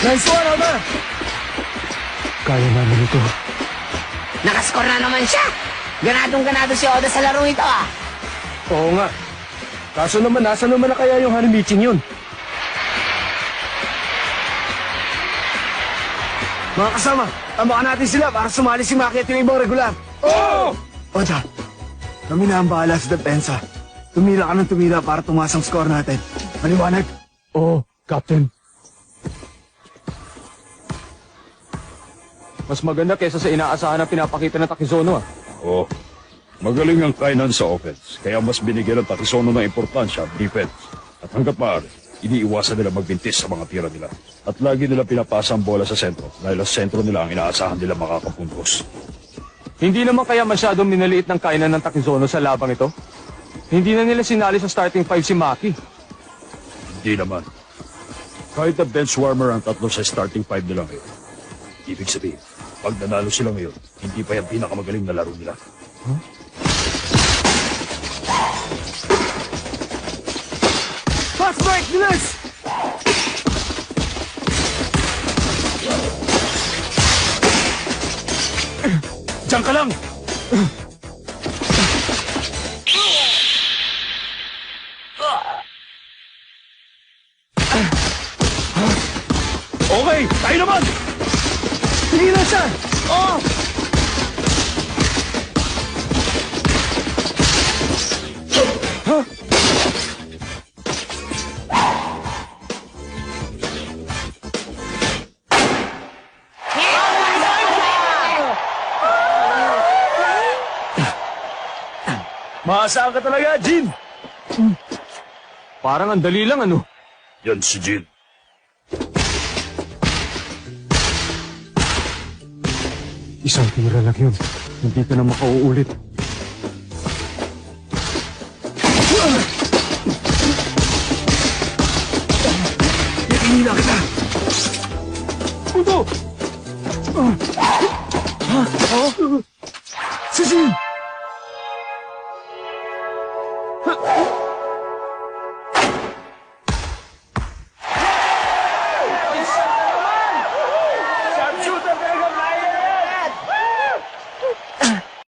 Nice one, Oda! Kaya namin ito. Nakascore na naman siya. Ganadong-ganado si Oda sa larong ito ah. Oo nga. Kaso naman, nasa naman na kaya yung honey meeting yun? Mga kasama, tambakan natin sila para sumali si Maki at yung ibang regular. Oo! Oda, kami na ang bahala sa depensa. Tumira ka ng tumira para tumaas ang score natin. Maliwanag? Oo, Captain. Mas maganda kaysa sa inaasahan na pinapakita ng Takizono ah. Oo. Magaling ang kainan sa offense, kaya mas binigyan ng Takizono ng importansya ang defense. At hanggat maaari, iniiwasan nila magbintis sa mga tira nila. At lagi nila pinapasa ang bola sa sentro dahil ang sentro nila ang inaasahan nila makakapuntos. Hindi naman kaya masyadong minaliit ng kainan ng Takizono sa labang ito? Hindi na nila sinali sa starting five si Maki. Hindi naman. Kahit na bench warmer ang tatlo sa starting five nila ngayon. Ibig sabihin, pag nanalo sila ngayon, hindi pa yung pinakamagaling na laro nila. Fast break, bilis! Diyan ka lang! Okay, tayo naman! Tingin na siya! Oo! Maasahan ka talaga, Jin! Parang ang dali lang ano. Yan si Jin. Isang tira lang yun. Hindi ka na makauulit. Hinila kita! Punto! Si Jin!